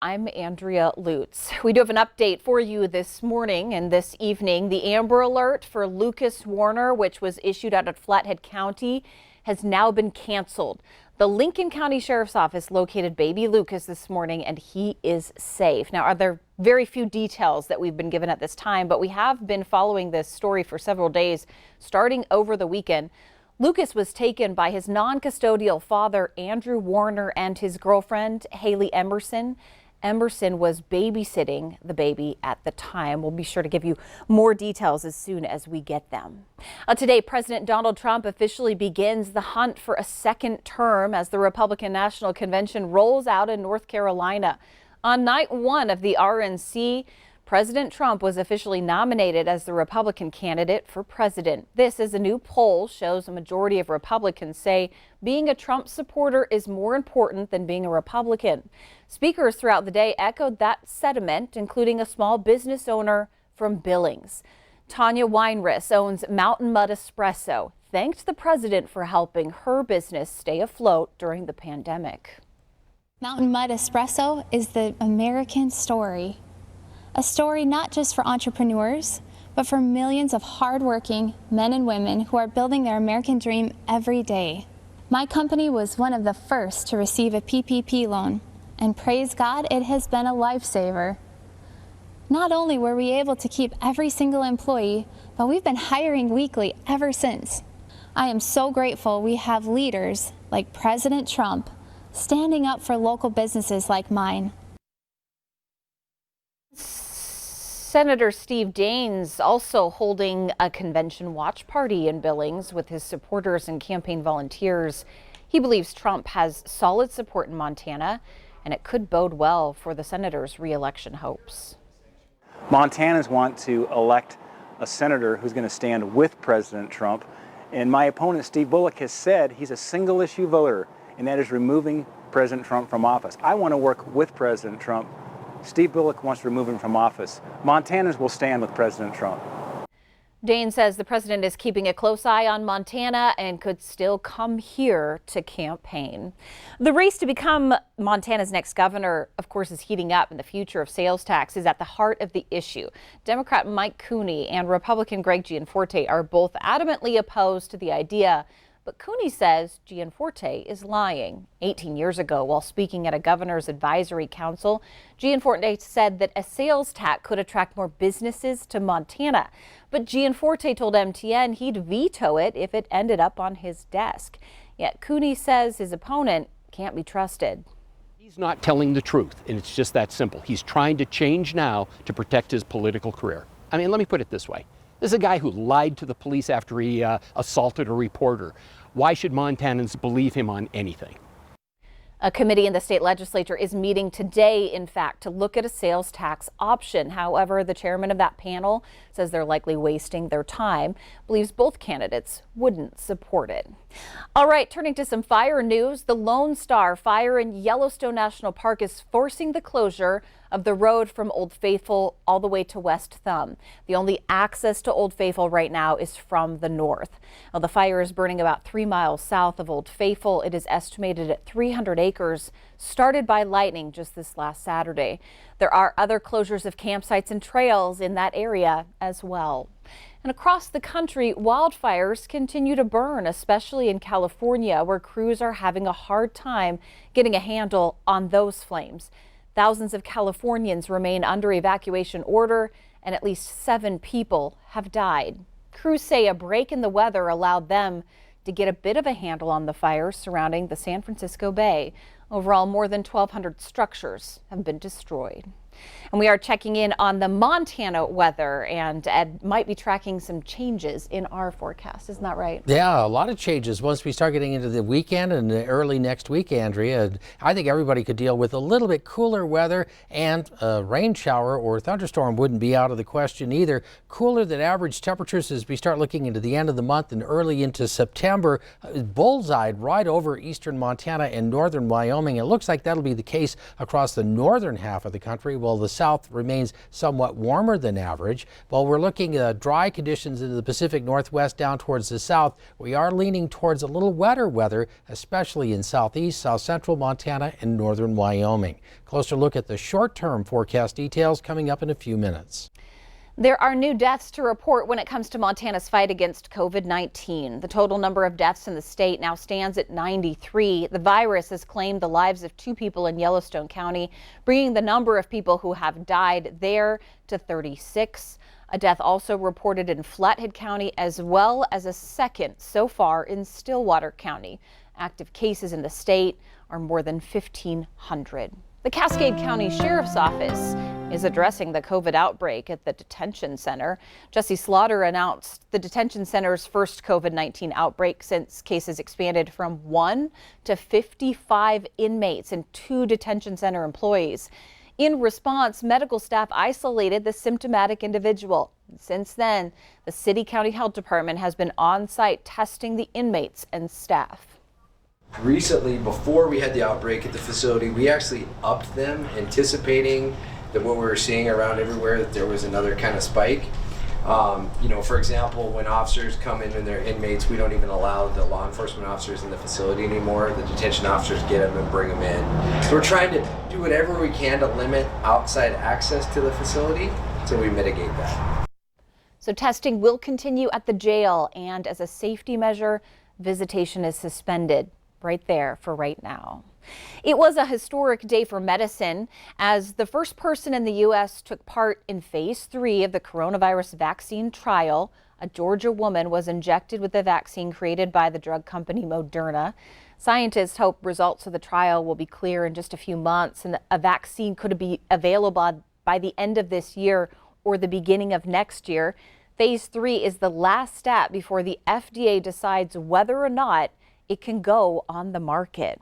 I'm Andrea Lutz. We do have an update for you this morning and this evening. The Amber Alert for Lucas Warner, which was issued out of Flathead County, has now been canceled. The Lincoln County Sheriff's Office located baby Lucas this morning and he is safe. Now, there are very few details that we've been given at this time, but we have been following this story for several days, starting over the weekend. Lucas was taken by his non-custodial father, Andrew Warner, and his girlfriend, Haley Emerson. Emerson was babysitting the baby at the time. We'll be sure to give you more details as soon as we get them. Today, President Donald Trump officially begins the hunt for a second term as the Republican National Convention rolls out in North Carolina. On night one of the RNC, President Trump was officially nominated as the Republican candidate for president. This, as a new poll shows, a majority of Republicans say being a Trump supporter is more important than being a Republican. Speakers throughout the day echoed that sentiment, including a small business owner from Billings. Tanya Weinriss owns Mountain Mud Espresso, thanked the president for helping her business stay afloat during the pandemic. Mountain Mud Espresso is the American story. A story not just for entrepreneurs, but for millions of hardworking men and women who are building their American dream every day. My company was one of the first to receive a PPP loan, and praise God, it has been a lifesaver. Not only were we able to keep every single employee, but we've been hiring weekly ever since. I am so grateful we have leaders like President Trump standing up for local businesses like mine. Senator Steve Daines also holding a convention watch party in Billings with his supporters and campaign volunteers. He believes Trump has solid support in Montana, and it could bode well for the senator's re-election hopes. Montanans want to elect a senator who's going to stand with President Trump. And my opponent, Steve Bullock, has said he's a single issue voter, and that is removing President Trump from office. I want to work with President Trump. Steve Bullock wants to remove him from office. Montanans will stand with President Trump. Daines says the president is keeping a close eye on Montana and could still come here to campaign. The race to become Montana's next governor, of course, is heating up, and the future of sales tax is at the heart of the issue. Democrat Mike Cooney and Republican Greg Gianforte are both adamantly opposed to the idea. But Cooney says Gianforte is lying. 18 years ago, while speaking at a governor's advisory council, Gianforte said that a sales tax could attract more businesses to Montana. But Gianforte told MTN he'd veto it if it ended up on his desk. Yet Cooney says his opponent can't be trusted. He's not telling the truth, and it's just that simple. He's trying to change now to protect his political career. I mean, let me put it this way. This is a guy who lied to the police after he assaulted a reporter. Why should Montanans believe him on anything? A committee in the state legislature is meeting today, in fact, to look at a sales tax option. However, the chairman of that panel says they're likely wasting their time, believes both candidates wouldn't support it. All right, turning to some fire news. The Lone Star fire in Yellowstone National Park is forcing the closure of the road from Old Faithful all the way to West Thumb. The only access to Old Faithful right now is from the north. Well, the fire is burning about 3 miles south of Old Faithful. It is estimated at 300 acres, started by lightning just this last Saturday. There are other closures of campsites and trails in that area as well. And across the country, wildfires continue to burn, especially in California, where crews are having a hard time getting a handle on those flames. Thousands of Californians remain under evacuation order, and at least 7 people have died. Crews say a break in the weather allowed them to get a bit of a handle on the fires surrounding the San Francisco Bay. Overall, more than 1,200 structures have been destroyed. And we are checking in on the Montana weather, and Ed might be tracking some changes in our forecast. Isn't that right? Yeah, a lot of changes once we start getting into the weekend and the early next week, Andrea. I think everybody could deal with a little bit cooler weather, and a rain shower or thunderstorm wouldn't be out of the question either. Cooler than average temperatures as we start looking into the end of the month and early into September. Bullseyed right over eastern Montana and northern Wyoming. It looks like that'll be the case across the northern half of the country, while the south remains somewhat warmer than average. While we're looking at dry conditions in the Pacific Northwest down towards the south, we are leaning towards a little wetter weather, especially in southeast, south central Montana and northern Wyoming. Closer look at the short-term forecast details coming up in a few minutes. There are new deaths to report when it comes to Montana's fight against COVID-19. The total number of deaths in the state now stands at 93. The virus has claimed the lives of 2 people in Yellowstone County, bringing the number of people who have died there to 36. A death also reported in Flathead County, as well as a second so far in Stillwater County. Active cases in the state are more than 1,500. The Cascade County Sheriff's Office is addressing the COVID outbreak at the detention center. Jesse Slaughter announced the detention center's first COVID-19 outbreak since cases expanded from 1 to 55 inmates and 2 detention center employees. In response, medical staff isolated the symptomatic individual. Since then, the City-County Health Department has been on site testing the inmates and staff. Recently, before we had the outbreak at the facility, we actually upped them, anticipating that what we were seeing around everywhere, that there was another kind of spike. For example, when officers come in and they're inmates, we don't even allow the law enforcement officers in the facility anymore. The detention officers get them and bring them in. So we're trying to do whatever we can to limit outside access to the facility so we mitigate that. So testing will continue at the jail, and as a safety measure, visitation is suspended right there for right now. It was a historic day for medicine as the first person in the U.S. took part in phase 3 of the coronavirus vaccine trial. A Georgia woman was injected with the vaccine created by the drug company Moderna. Scientists hope results of the trial will be clear in just a few months, and a vaccine could be available by the end of this year or the beginning of next year. Phase 3 is the last step before the FDA decides whether or not it can go on the market.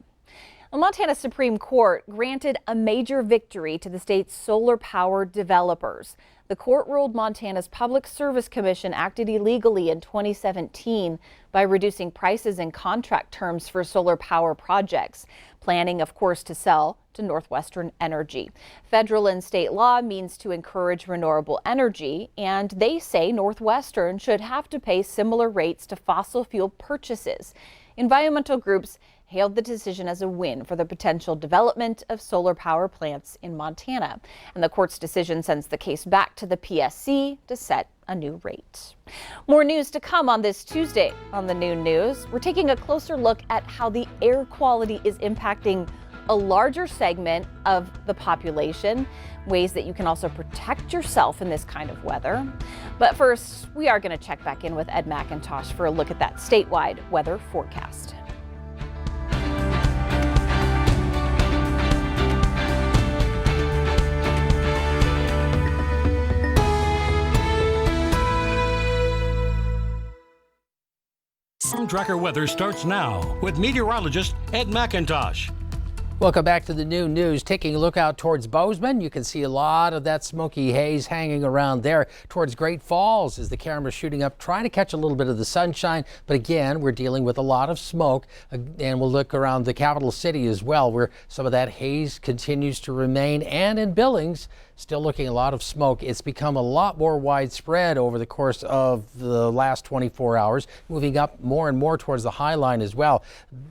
The Montana Supreme Court granted a major victory to the state's solar power developers. The court ruled Montana's Public Service Commission acted illegally in 2017 by reducing prices and contract terms for solar power projects, planning, of course, to sell to Northwestern Energy. Federal and state law means to encourage renewable energy, and they say Northwestern should have to pay similar rates to fossil fuel purchases. Environmental groups hailed the decision as a win for the potential development of solar power plants in Montana. And the court's decision sends the case back to the PSC to set a new rate. More news to come on this Tuesday on the Noon News. We're taking a closer look at how the air quality is impacting a larger segment of the population, ways that you can also protect yourself in this kind of weather. But first, we are going to check back in with Ed McIntosh for a look at that statewide weather forecast. Storm Tracker weather starts now with meteorologist Ed McIntosh. Welcome back to the Noon News. Taking a look out towards Bozeman, you can see a lot of that smoky haze hanging around there. Towards Great Falls as the camera's shooting up, trying to catch a little bit of the sunshine. But again, we're dealing with a lot of smoke. And we'll look around the capital city as well, where some of that haze continues to remain. And in Billings, still looking a lot of smoke. It's become a lot more widespread over the course of the last 24 hours, moving up more and more towards the high line as well.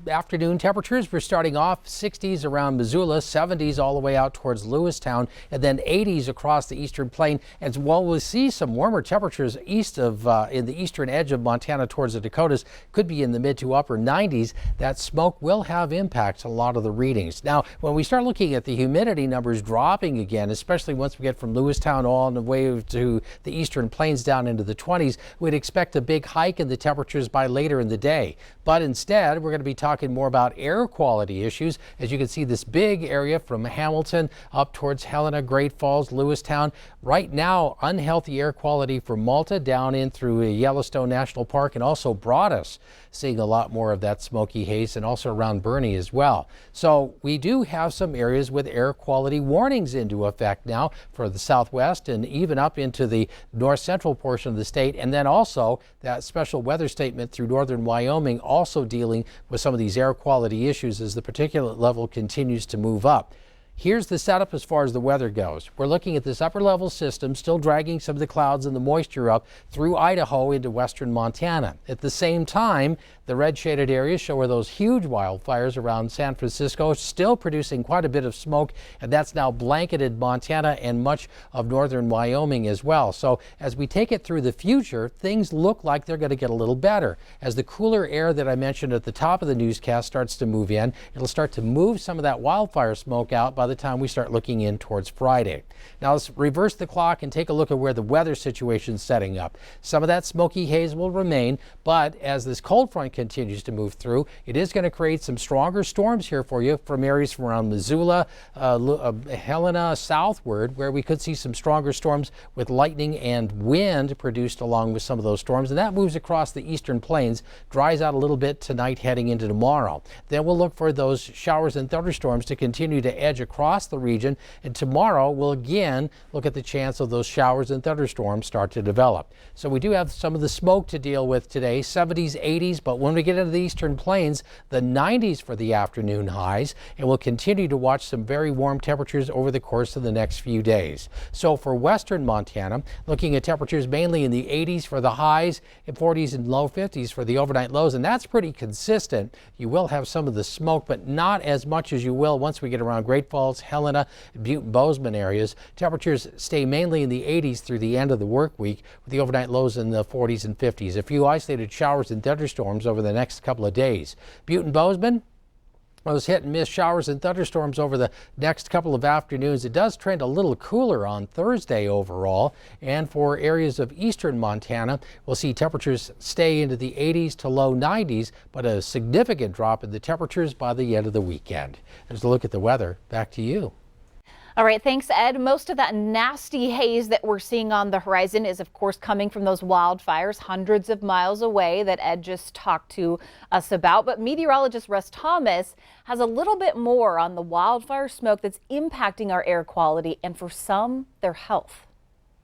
Afternoon temperatures, we're starting off 60s around Missoula, 70s all the way out towards Lewistown, and then 80s across the eastern plain. As well, we'll see some warmer temperatures east of in the eastern edge of Montana towards the Dakotas. Could be in the mid to upper 90s. That smoke will have impacts on a lot of the readings. Now, when we start looking at the humidity numbers dropping again, especially once we get from Lewistown all the way to the eastern plains down into the 20s, we'd expect a big hike in the temperatures by later in the day. But instead, we're going to be talking more about air quality issues. As you can see, this big area from Hamilton up towards Helena, Great Falls, Lewistown. Right now, unhealthy air quality for Malta down in through Yellowstone National Park, and also Broadus, seeing a lot more of that smoky haze, and also around Bernie as well. So we do have some areas with air quality warnings into effect now for the southwest and even up into the north central portion of the state. And then also that special weather statement through northern Wyoming, also dealing with some of these air quality issues as the particulate level continues to move up. Here's the setup as far as the weather goes. We're looking at this upper level system still dragging some of the clouds and the moisture up through Idaho into western Montana. At the same time, the red shaded areas show where those huge wildfires around San Francisco still producing quite a bit of smoke, and that's now blanketed Montana and much of northern Wyoming as well. So as we take it through the future, things look like they're going to get a little better. As the cooler air that I mentioned at the top of the newscast starts to move in, it'll start to move some of that wildfire smoke out by the time we start looking in towards Friday. Now let's reverse the clock and take a look at where the weather situation is setting up. Some of that smoky haze will remain, but as this cold front continues to move through, it is going to create some stronger storms here for you from areas from around Missoula, Helena southward, where we could see some stronger storms with lightning and wind produced along with some of those storms. And that moves across the eastern plains, dries out a little bit tonight heading into tomorrow. Then we'll look for those showers and thunderstorms to continue to edge across the region. And tomorrow we'll again look at the chance of those showers and thunderstorms start to develop. So we do have some of the smoke to deal with today, 70s, 80s, but when we get into the eastern plains, the 90s for the afternoon highs, and we'll continue to watch some very warm temperatures over the course of the next few days. So for western Montana, looking at temperatures mainly in the 80s for the highs and 40s and low 50s for the overnight lows, and that's pretty consistent. You will have some of the smoke, but not as much as you will once we get around Great Falls, Helena, Butte, Bozeman areas. Temperatures stay mainly in the 80s through the end of the work week, with the overnight lows in the 40s and 50s. A few isolated showers and thunderstorms over the next couple of days. Butte and Bozeman, those hit and miss showers and thunderstorms over the next couple of afternoons. It does trend a little cooler on Thursday overall. And for areas of eastern Montana, we'll see temperatures stay into the 80s to low 90s, but a significant drop in the temperatures by the end of the weekend. There's a look at the weather. Back to you. All right, thanks, Ed. Most of that nasty haze that we're seeing on the horizon is, of course, coming from those wildfires hundreds of miles away that Ed just talked to us about. But meteorologist Russ Thomas has a little bit more on the wildfire smoke that's impacting our air quality and, for some, their health.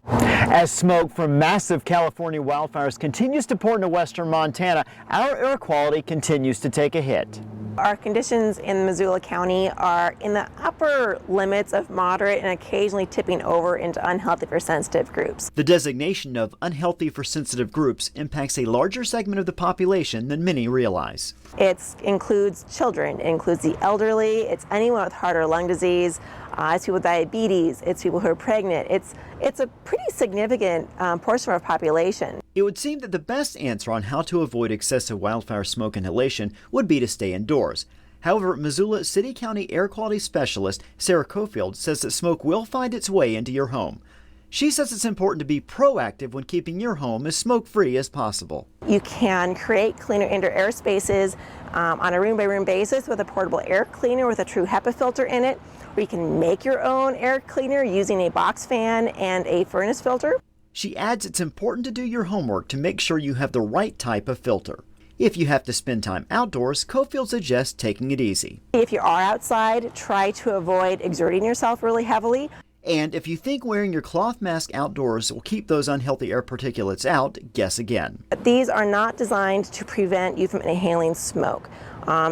As smoke from massive California wildfires continues to pour into western Montana, our air quality continues to take a hit. Our conditions in Missoula County are in the upper limits of moderate and occasionally tipping over into unhealthy for sensitive groups. The designation of unhealthy for sensitive groups impacts a larger segment of the population than many realize. It includes children, it includes the elderly, it's anyone with heart or lung disease, it's people with diabetes, it's people who are pregnant. It's a pretty significant portion of our population. It would seem that the best answer on how to avoid excessive wildfire smoke inhalation would be to stay indoors. However, Missoula City County air quality specialist Sarah Cofield says that smoke will find its way into your home. She says it's important to be proactive when keeping your home as smoke-free as possible. You can create cleaner indoor air spaces on a room-by-room basis with a portable air cleaner with a true HEPA filter in it, or you can make your own air cleaner using a box fan and a furnace filter. She adds it's important to do your homework to make sure you have the right type of filter. If you have to spend time outdoors, Cofield suggests taking it easy. If you are outside, try to avoid exerting yourself really heavily. And if you think wearing your cloth mask outdoors will keep those unhealthy air particulates out, guess again. These are not designed to prevent you from inhaling smoke.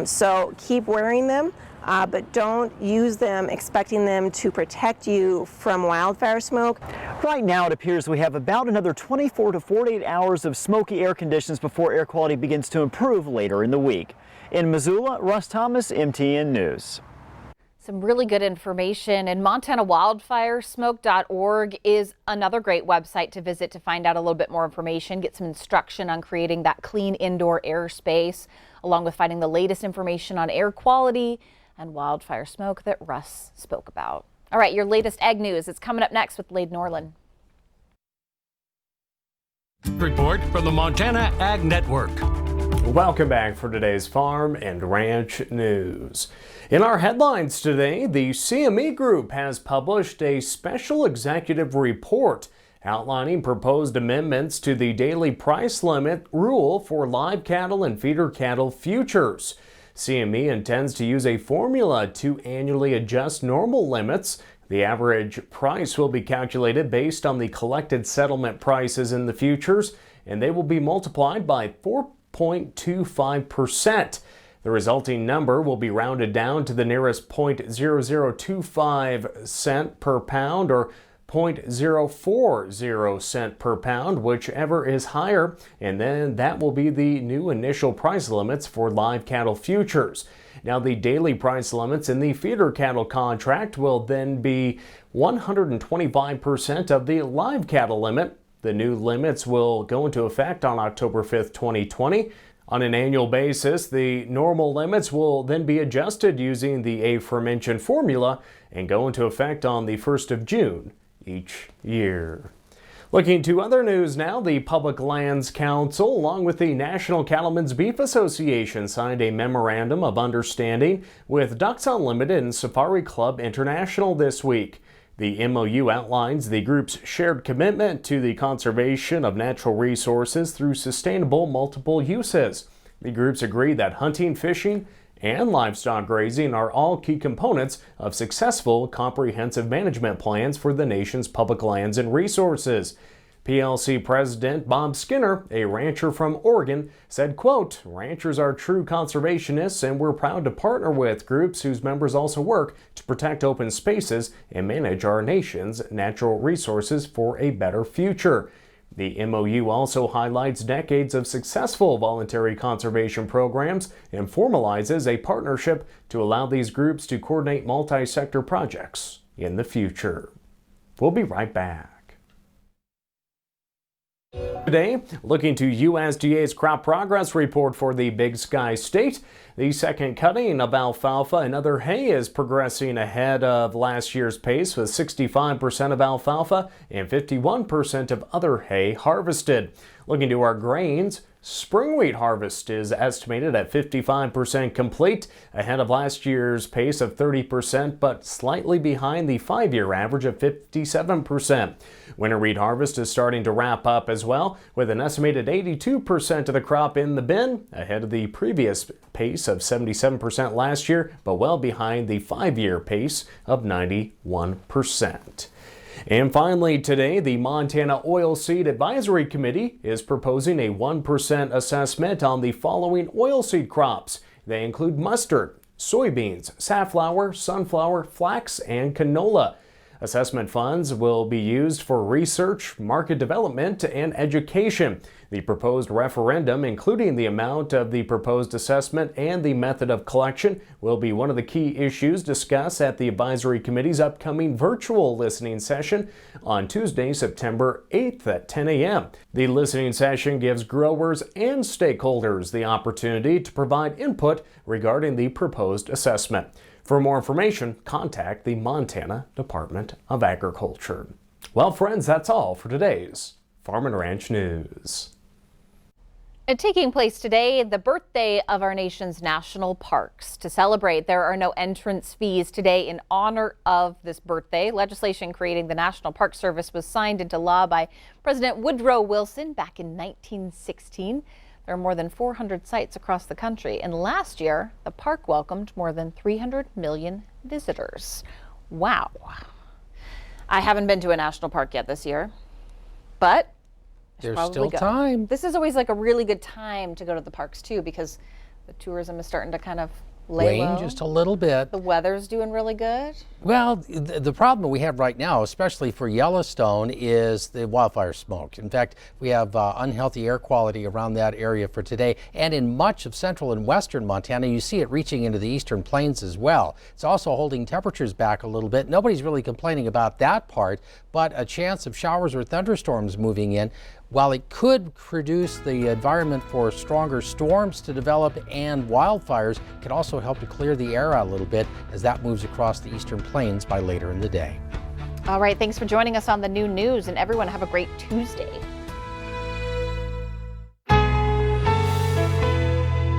So keep wearing them, but don't use them expecting them to protect you from wildfire smoke. Right now it appears we have about another 24 to 48 hours of smoky air conditions before air quality begins to improve later in the week. In Missoula, Russ Thomas, MTN News. Some really good information, and MontanaWildfireSmoke.org is another great website to visit to find out a little bit more information, get some instruction on creating that clean indoor air space, along with finding the latest information on air quality and wildfire smoke that Russ spoke about. All right, your latest ag news is coming up next with Lade Norland. Report from the Montana Ag Network. Welcome back for today's farm and ranch news. In our headlines today, the CME Group has published a special executive report outlining proposed amendments to the daily price limit rule for live cattle and feeder cattle futures. CME intends to use a formula to annually adjust normal limits. The average price will be calculated based on the collected settlement prices in the futures, and they will be multiplied by 4.25%. The resulting number will be rounded down to the nearest 0.0025 cent per pound or 0.040 cent per pound, whichever is higher, and then that will be the new initial price limits for live cattle futures. Now, the daily price limits in the feeder cattle contract will then be 125% of the live cattle limit. The new limits will go into effect on October 5th, 2020. On an annual basis, the normal limits will then be adjusted using the aforementioned formula and go into effect on the 1st of June each year. Looking to other news now, the Public Lands Council, along with the National Cattlemen's Beef Association, signed a memorandum of understanding with Ducks Unlimited and Safari Club International this week. The MOU outlines the group's shared commitment to the conservation of natural resources through sustainable multiple uses. The groups agree that hunting, fishing, and livestock grazing are all key components of successful comprehensive management plans for the nation's public lands and resources. PLC President Bob Skinner, a rancher from Oregon, said, quote, "Ranchers are true conservationists and we're proud to partner with groups whose members also work to protect open spaces and manage our nation's natural resources for a better future." The MOU also highlights decades of successful voluntary conservation programs and formalizes a partnership to allow these groups to coordinate multi-sector projects in the future. We'll be right back. Today, looking to USDA's crop progress report for the Big Sky State. The second cutting of alfalfa and other hay is progressing ahead of last year's pace, with 65% of alfalfa and 51% of other hay harvested. Looking to our grains, spring wheat harvest is estimated at 55% complete, ahead of last year's pace of 30%, but slightly behind the 5-year average of 57%. Winter wheat harvest is starting to wrap up as well, with an estimated 82% of the crop in the bin, ahead of the previous pace of 77% last year, but well behind the 5-year pace of 91%. And finally today, the Montana Oilseed Advisory Committee is proposing a 1% assessment on the following oilseed crops. They include mustard, soybeans, safflower, sunflower, flax, and canola. Assessment funds will be used for research, market development, and education. The proposed referendum, including the amount of the proposed assessment and the method of collection, will be one of the key issues discussed at the Advisory Committee's upcoming virtual listening session on Tuesday, September 8th at 10 a.m. The listening session gives growers and stakeholders the opportunity to provide input regarding the proposed assessment. For more information, contact the Montana Department of Agriculture. Well, friends, that's all for today's Farm and Ranch News. And taking place today, the birthday of our nation's national parks. To celebrate, there are no entrance fees today in honor of this birthday. Legislation creating the National Park Service was signed into law by President Woodrow Wilson back in 1916. There are more than 400 sites across the country, and last year, the park welcomed more than 300 million visitors. Wow. I haven't been to a national park yet this year, but there's still time. This is always like a really good time to go to the parks too, because the tourism is starting to kind of lay low. Just a little bit. The weather's doing really good. Well, the problem we have right now, especially for Yellowstone, is the wildfire smoke. In fact, we have unhealthy air quality around that area for today, and in much of central and western Montana, you see it reaching into the eastern plains as well. It's also holding temperatures back a little bit. Nobody's really complaining about that part, but a chance of showers or thunderstorms moving in. While it could produce the environment for stronger storms to develop and wildfires, it can also help to clear the air out a little bit as that moves across the eastern plains by later in the day. All right, thanks for joining us on the New News, and everyone have a great Tuesday.